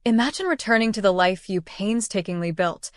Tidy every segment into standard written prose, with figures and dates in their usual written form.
Imagine returning to the life you painstakingly built,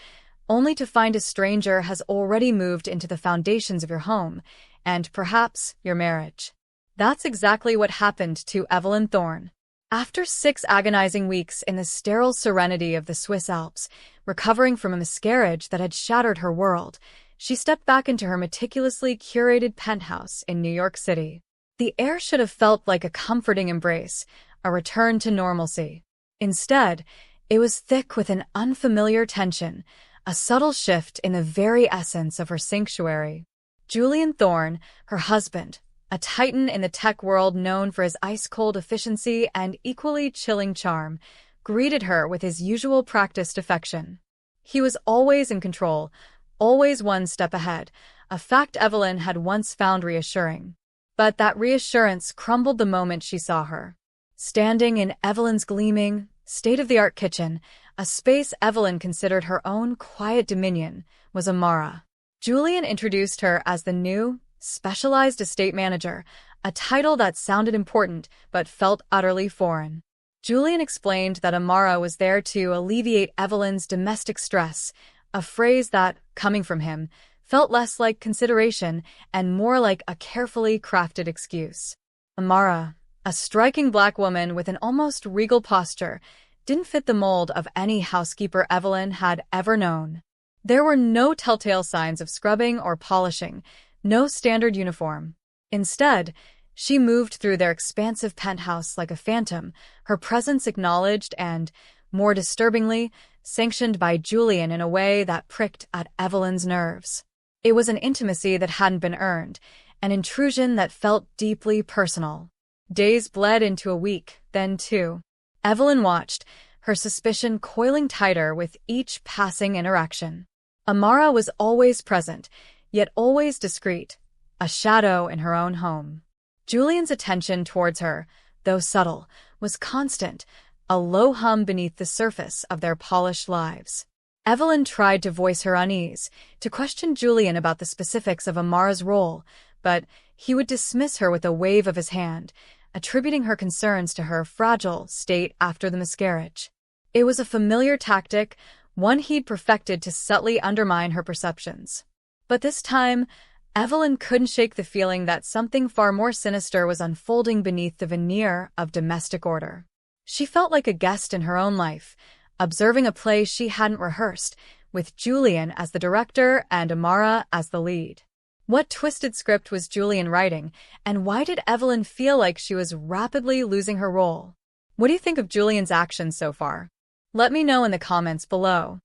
only to find a stranger has already moved into the foundations of your home, and perhaps your marriage. That's exactly what happened to Evelyn Thorne. After 6 agonizing weeks in the sterile serenity of the Swiss Alps, recovering from a miscarriage that had shattered her world, she stepped back into her meticulously curated penthouse in New York City. The air should have felt like a comforting embrace, a return to normalcy. Instead, it was thick with an unfamiliar tension, a subtle shift in the very essence of her sanctuary. Julian Thorne, her husband, a titan in the tech world known for his ice-cold efficiency and equally chilling charm, greeted her with his usual practiced affection. He was always in control, always one step ahead, a fact Evelyn had once found reassuring. But that reassurance crumbled the moment she saw her. Standing in Evelyn's gleaming, state-of-the-art kitchen, a space Evelyn considered her own quiet dominion, was Amara. Julian introduced her as the new, specialized estate manager, a title that sounded important but felt utterly foreign. Julian explained that Amara was there to alleviate Evelyn's domestic stress, a phrase that, coming from him, felt less like consideration and more like a carefully crafted excuse. Amara, a striking black woman with an almost regal posture, didn't fit the mold of any housekeeper Evelyn had ever known. There were no telltale signs of scrubbing or polishing, no standard uniform. Instead, she moved through their expansive penthouse like a phantom, her presence acknowledged and, more disturbingly, sanctioned by Julian in a way that pricked at Evelyn's nerves. It was an intimacy that hadn't been earned, an intrusion that felt deeply personal. Days bled into a week, then 2. Evelyn watched, her suspicion coiling tighter with each passing interaction. Amara was always present, yet always discreet, a shadow in her own home. Julian's attention towards her, though subtle, was constant, a low hum beneath the surface of their polished lives. Evelyn tried to voice her unease, to question Julian about the specifics of Amara's role, but he would dismiss her with a wave of his hand, attributing her concerns to her fragile state after the miscarriage. It was a familiar tactic, one he'd perfected to subtly undermine her perceptions. But this time, Evelyn couldn't shake the feeling that something far more sinister was unfolding beneath the veneer of domestic order. She felt like a guest in her own life, observing a play she hadn't rehearsed, with Julian as the director and Amara as the lead. What twisted script was Julian writing, and why did Evelyn feel like she was rapidly losing her role? What do you think of Julian's actions so far? Let me know in the comments below.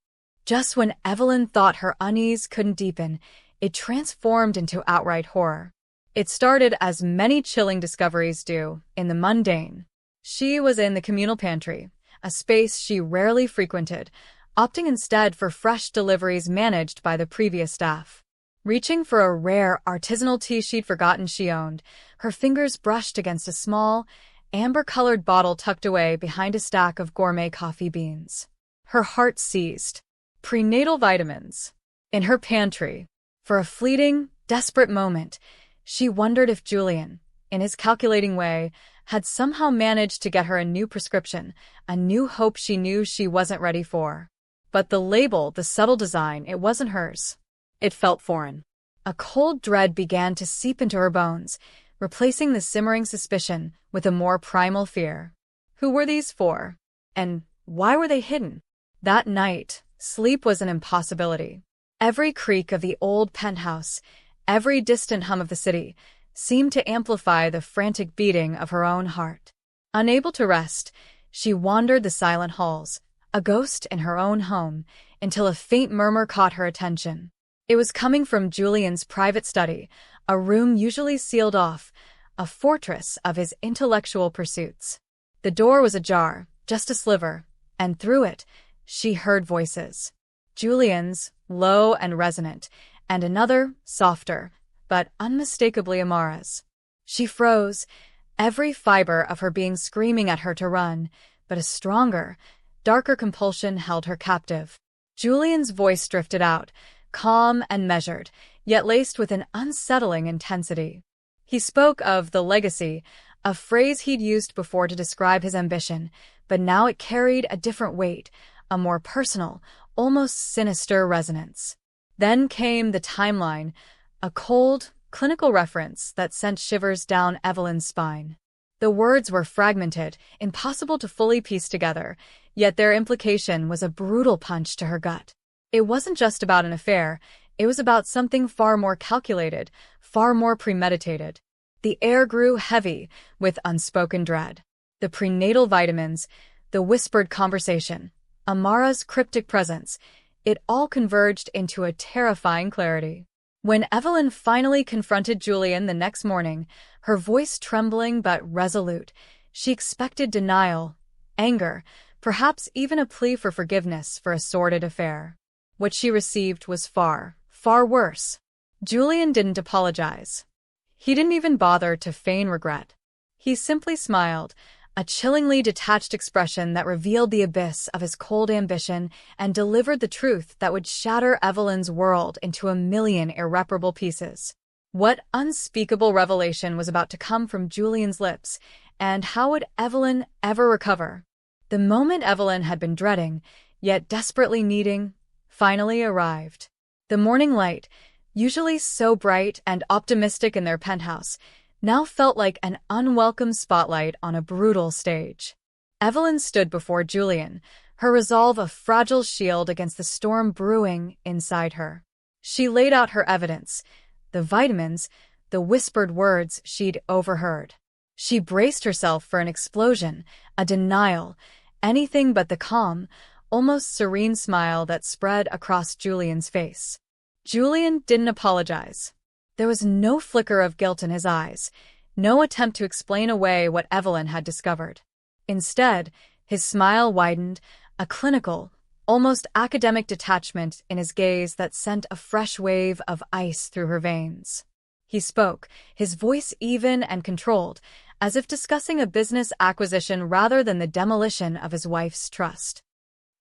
Just when Evelyn thought her unease couldn't deepen, it transformed into outright horror. It started as many chilling discoveries do, in the mundane. She was in the communal pantry, a space she rarely frequented, opting instead for fresh deliveries managed by the previous staff. Reaching for a rare artisanal tea she'd forgotten she owned, her fingers brushed against a small, amber-colored bottle tucked away behind a stack of gourmet coffee beans. Her heart seized. Prenatal vitamins. In her pantry. For a fleeting, desperate moment, she wondered if Julian, in his calculating way, had somehow managed to get her a new prescription, a new hope she knew she wasn't ready for. But the label, the subtle design, it wasn't hers. It felt foreign. A cold dread began to seep into her bones, replacing the simmering suspicion with a more primal fear. Who were these for? And why were they hidden? That night, sleep was an impossibility. Every creak of the old penthouse, every distant hum of the city, seemed to amplify the frantic beating of her own heart. Unable to rest, she wandered the silent halls, a ghost in her own home, until a faint murmur caught her attention. It was coming from Julian's private study, a room usually sealed off, a fortress of his intellectual pursuits. The door was ajar, just a sliver, and through it, she heard voices. Julian's, low and resonant, and another, softer, but unmistakably Amara's. She froze, every fiber of her being screaming at her to run, but a stronger, darker compulsion held her captive. Julian's voice drifted out, calm and measured, yet laced with an unsettling intensity. He spoke of the legacy, a phrase he'd used before to describe his ambition, but now it carried a different weight, a more personal, almost sinister resonance. Then came the timeline, a cold, clinical reference that sent shivers down Evelyn's spine. The words were fragmented, impossible to fully piece together, yet their implication was a brutal punch to her gut. It wasn't just about an affair, it was about something far more calculated, far more premeditated. The air grew heavy with unspoken dread. The prenatal vitamins, the whispered conversation, Amara's cryptic presence, it all converged into a terrifying clarity. When Evelyn finally confronted Julian the next morning, her voice trembling but resolute, she expected denial, anger, perhaps even a plea for forgiveness for a sordid affair. What she received was far, far worse. Julian didn't apologize. He didn't even bother to feign regret. He simply smiled, a chillingly detached expression that revealed the abyss of his cold ambition and delivered the truth that would shatter Evelyn's world into a million irreparable pieces. What unspeakable revelation was about to come from Julian's lips, and how would Evelyn ever recover? The moment Evelyn had been dreading, yet desperately needing, finally arrived. The morning light, usually so bright and optimistic in their penthouse, now felt like an unwelcome spotlight on a brutal stage. Evelyn stood before Julian, her resolve a fragile shield against the storm brewing inside her. She laid out her evidence, the vitamins, the whispered words she'd overheard. She braced herself for an explosion, a denial, anything but the calm, almost serene smile that spread across Julian's face. Julian didn't apologize. There was no flicker of guilt in his eyes, no attempt to explain away what Evelyn had discovered. Instead, his smile widened, a clinical, almost academic detachment in his gaze that sent a fresh wave of ice through her veins. He spoke, his voice even and controlled, as if discussing a business acquisition rather than the demolition of his wife's trust.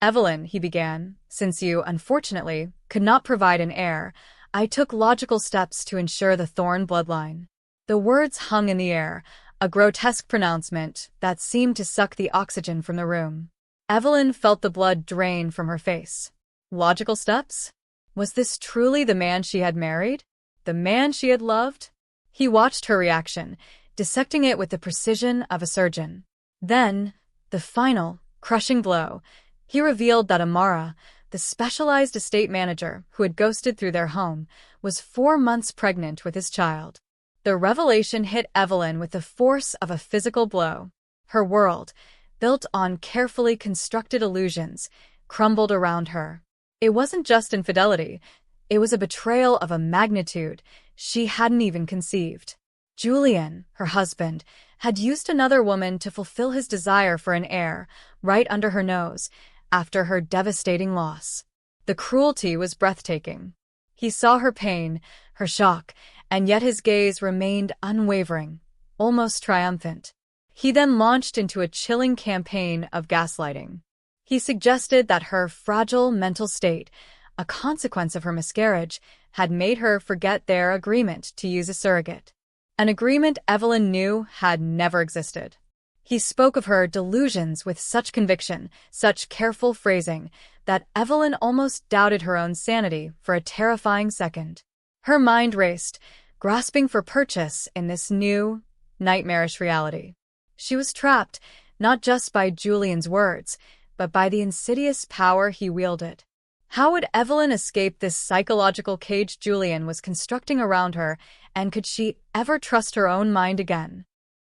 "Evelyn," he began, "since you, unfortunately, could not provide an heir, I took logical steps to ensure the Thorne bloodline." The words hung in the air, a grotesque pronouncement that seemed to suck the oxygen from the room. Evelyn felt the blood drain from her face. Logical steps? Was this truly the man she had married? The man she had loved? He watched her reaction, dissecting it with the precision of a surgeon. Then, the final, crushing blow, he revealed that Amara, the specialized estate manager who had ghosted through their home, was 4 months pregnant with his child. The revelation hit Evelyn with the force of a physical blow. Her world, built on carefully constructed illusions, crumbled around her. It wasn't just infidelity, it was a betrayal of a magnitude she hadn't even conceived. Julian, her husband, had used another woman to fulfill his desire for an heir, right under her nose, after her devastating loss. The cruelty was breathtaking. He saw her pain, her shock, and yet his gaze remained unwavering, almost triumphant. He then launched into a chilling campaign of gaslighting. He suggested that her fragile mental state, a consequence of her miscarriage, had made her forget their agreement to use a surrogate. An agreement Evelyn knew had never existed. He spoke of her delusions with such conviction, such careful phrasing, that Evelyn almost doubted her own sanity for a terrifying second. Her mind raced, grasping for purchase in this new, nightmarish reality. She was trapped, not just by Julian's words, but by the insidious power he wielded. How would Evelyn escape this psychological cage Julian was constructing around her, and could she ever trust her own mind again?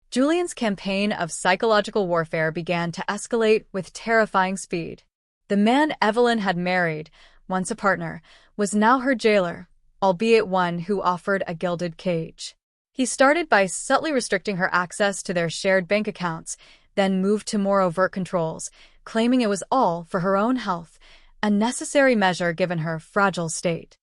Julian's campaign of psychological warfare began to escalate with terrifying speed. The man Evelyn had married, once a partner, was now her jailer, albeit one who offered a gilded cage. He started by subtly restricting her access to their shared bank accounts, then moved to more overt controls, claiming it was all for her own health, a necessary measure given her fragile state.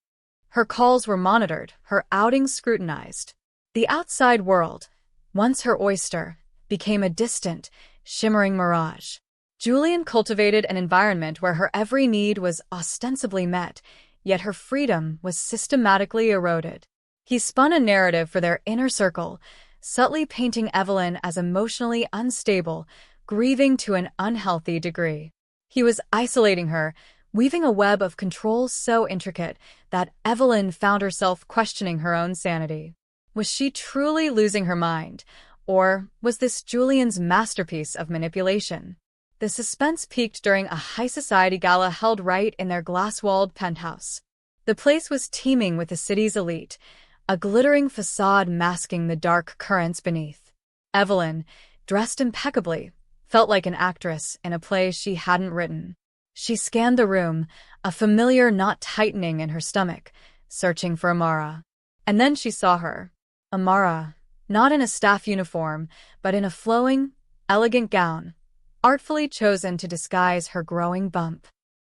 Her calls were monitored, her outings scrutinized. The outside world, once her oyster, became a distant, shimmering mirage. Julian cultivated an environment where her every need was ostensibly met, yet her freedom was systematically eroded. He spun a narrative for their inner circle, subtly painting Evelyn as emotionally unstable, grieving to an unhealthy degree. He was isolating her, weaving a web of control so intricate that Evelyn found herself questioning her own sanity. Was she truly losing her mind, or was this Julian's masterpiece of manipulation? The suspense peaked during a high society gala held right in their glass-walled penthouse. The place was teeming with the city's elite, a glittering facade masking the dark currents beneath. Evelyn, dressed impeccably, felt like an actress in a play she hadn't written. She scanned the room, a familiar knot tightening in her stomach, searching for Amara. And then she saw her. Amara, not in a staff uniform, but in a flowing, elegant gown, artfully chosen to disguise her growing bump.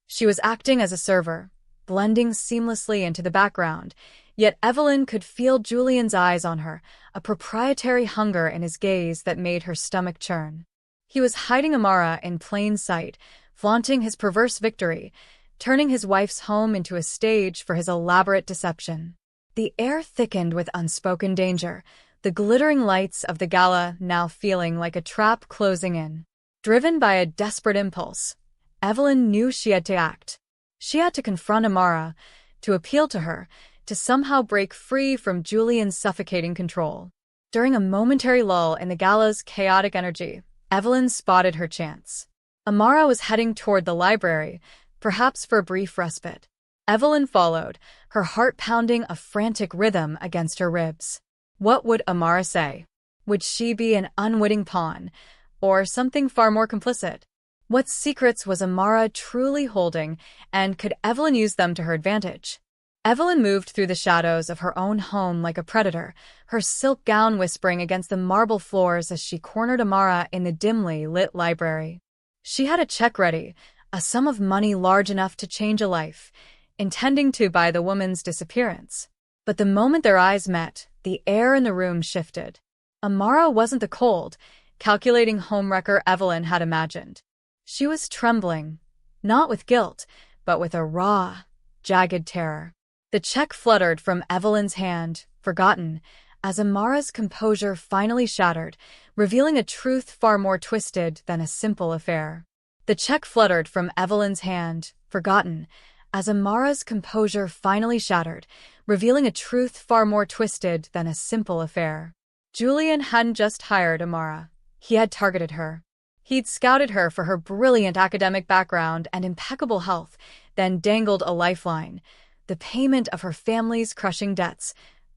She was acting as a server, blending seamlessly into the background, yet Evelyn could feel Julian's eyes on her, a proprietary hunger in his gaze that made her stomach churn. He was hiding Amara in plain sight, flaunting his perverse victory, turning his wife's home into a stage for his elaborate deception. The air thickened with unspoken danger, the glittering lights of the gala now feeling like a trap closing in. Driven by a desperate impulse, Evelyn knew she had to act. She had to confront Amara, to appeal to her, to somehow break free from Julian's suffocating control. During a momentary lull in the gala's chaotic energy, Evelyn spotted her chance. Amara was heading toward the library, perhaps for a brief respite. Evelyn followed, her heart pounding a frantic rhythm against her ribs. What would Amara say? Would she be an unwitting pawn, or something far more complicit? What secrets was Amara truly holding, and could Evelyn use them to her advantage? Evelyn moved through the shadows of her own home like a predator, her silk gown whispering against the marble floors as she cornered Amara in the dimly lit library. She had a check ready, a sum of money large enough to change a life, intending to buy the woman's disappearance. But the moment their eyes met, the air in the room shifted. Amara wasn't the cold, calculating homewrecker Evelyn had imagined. She was trembling, not with guilt, but with a raw, jagged terror. The check fluttered from Evelyn's hand, forgotten, as Amara's composure finally shattered, revealing a truth far more twisted than a simple affair. The check fluttered from Evelyn's hand, forgotten, as Amara's composure finally shattered, revealing a truth far more twisted than a simple affair. Julian hadn't just hired Amara. He had targeted her. He'd scouted her for her brilliant academic background and impeccable health, then dangled a lifeline, the payment of her family's crushing debts,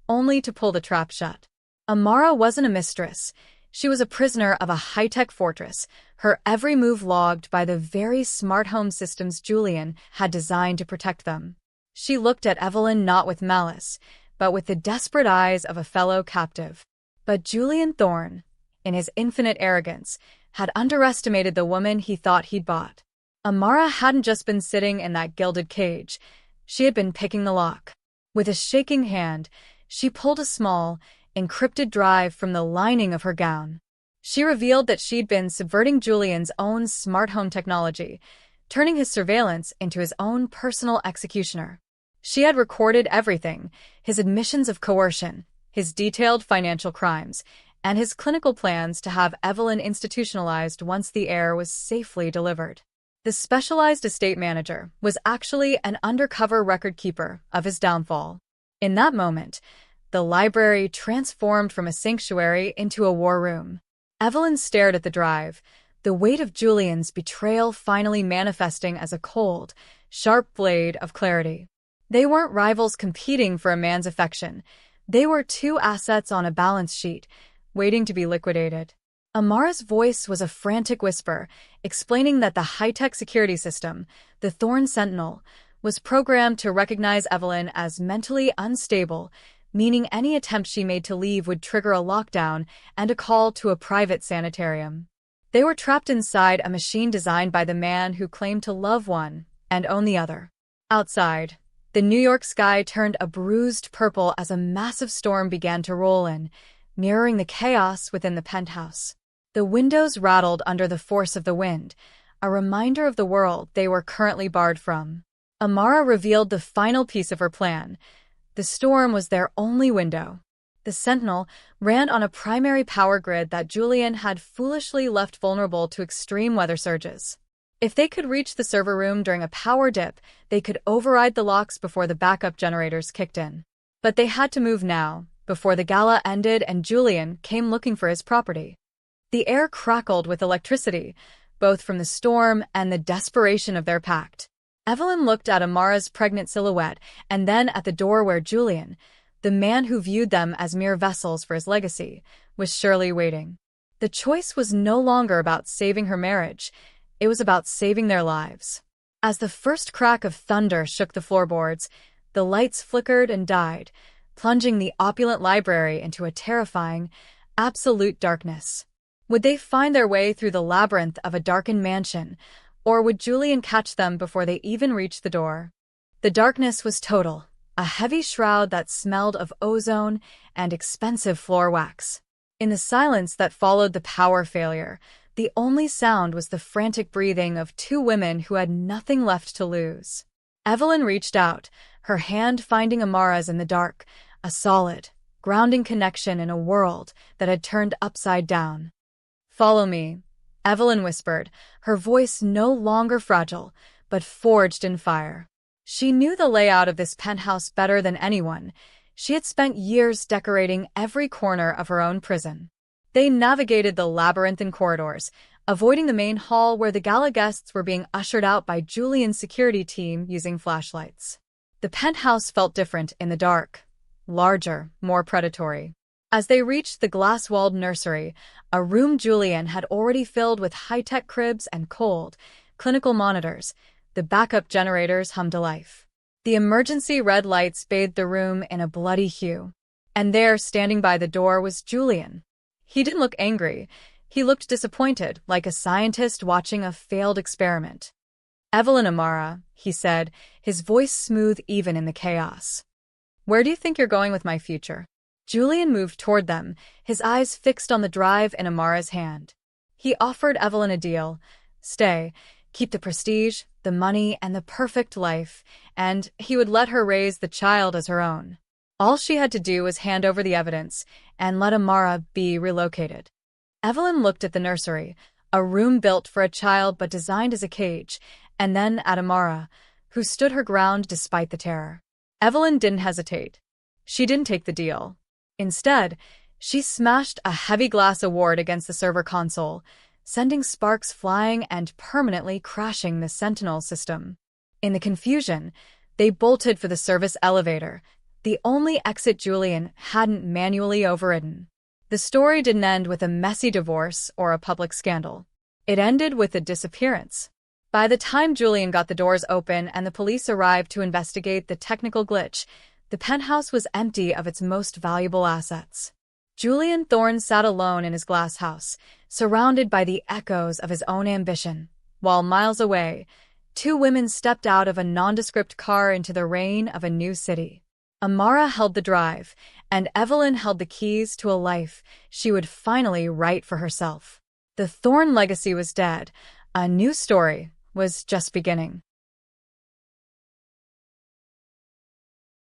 only to pull the trap shut. Amara wasn't a mistress. She was a prisoner of a high-tech fortress, her every move logged by the very smart home systems Julian had designed to protect them. She looked at Evelyn not with malice, but with the desperate eyes of a fellow captive. But Julian Thorne, in his infinite arrogance, had underestimated the woman he thought he'd bought. Amara hadn't just been sitting in that gilded cage. She had been picking the lock. With a shaking hand, she pulled a small, encrypted drive from the lining of her gown. She revealed that she'd been subverting Julian's own smart home technology, turning his surveillance into his own personal executioner. She had recorded everything, his admissions of coercion, his detailed financial crimes, and his clinical plans to have Evelyn institutionalized once the heir was safely delivered. The specialized estate manager was actually an undercover record keeper of his downfall. In that moment, the library transformed from a sanctuary into a war room. Evelyn stared at the drive, the weight of Julian's betrayal finally manifesting as a cold, sharp blade of clarity. They weren't rivals competing for a man's affection. They were two assets on a balance sheet, waiting to be liquidated. Amara's voice was a frantic whisper, explaining that the high-tech security system, the Thorn Sentinel, was programmed to recognize Evelyn as mentally unstable, meaning any attempt she made to leave would trigger a lockdown and a call to a private sanitarium. They were trapped inside a machine designed by the man who claimed to love one and own the other. Outside, the New York sky turned a bruised purple as a massive storm began to roll in, mirroring the chaos within the penthouse. The windows rattled under the force of the wind, a reminder of the world they were currently barred from. Amara revealed the final piece of her plan. The storm was their only window. The Sentinel ran on a primary power grid that Julian had foolishly left vulnerable to extreme weather surges. If they could reach the server room during a power dip, they could override the locks before the backup generators kicked in. But they had to move now, before the gala ended and Julian came looking for his property. The air crackled with electricity, both from the storm and the desperation of their pact. Evelyn looked at Amara's pregnant silhouette and then at the door where Julian, the man who viewed them as mere vessels for his legacy, was surely waiting. The choice was no longer about saving her marriage, it was about saving their lives. As the first crack of thunder shook the floorboards, the lights flickered and died, plunging the opulent library into a terrifying, absolute darkness. Would they find their way through the labyrinth of a darkened mansion, or would Julian catch them before they even reached the door? The darkness was total, a heavy shroud that smelled of ozone and expensive floor wax. In the silence that followed the power failure, the only sound was the frantic breathing of two women who had nothing left to lose. Evelyn reached out, her hand finding Amara's in the dark, a solid, grounding connection in a world that had turned upside down. "Follow me," Evelyn whispered, her voice no longer fragile, but forged in fire. She knew the layout of this penthouse better than anyone. She had spent years decorating every corner of her own prison. They navigated the labyrinthine corridors, avoiding the main hall where the gala guests were being ushered out by Julian's security team using flashlights. The penthouse felt different in the dark, larger, more predatory. As they reached the glass-walled nursery, a room Julian had already filled with high-tech cribs and cold, clinical monitors, the backup generators hummed to life. The emergency red lights bathed the room in a bloody hue. And there, standing by the door, was Julian. He didn't look angry. He looked disappointed, like a scientist watching a failed experiment. "Evelyn Amara," he said, his voice smooth even in the chaos. "Where do you think you're going with my future?" Julian moved toward them, his eyes fixed on the drive in Amara's hand. He offered Evelyn a deal. Stay, keep the prestige, the money, and the perfect life, and he would let her raise the child as her own. All she had to do was hand over the evidence and let Amara be relocated. Evelyn looked at the nursery, a room built for a child but designed as a cage, and then at Amara, who stood her ground despite the terror. Evelyn didn't hesitate. She didn't take the deal. Instead, she smashed a heavy glass award against the server console, sending sparks flying and permanently crashing the Sentinel system. In the confusion, they bolted for the service elevator, the only exit Julian hadn't manually overridden. The story didn't end with a messy divorce or a public scandal. It ended with a disappearance. By the time Julian got the doors open and the police arrived to investigate the technical glitch, the penthouse was empty of its most valuable assets. Julian Thorne sat alone in his glass house, surrounded by the echoes of his own ambition, while miles away, two women stepped out of a nondescript car into the rain of a new city. Amara held the drive, and Evelyn held the keys to a life she would finally write for herself. The Thorne legacy was dead. A new story was just beginning.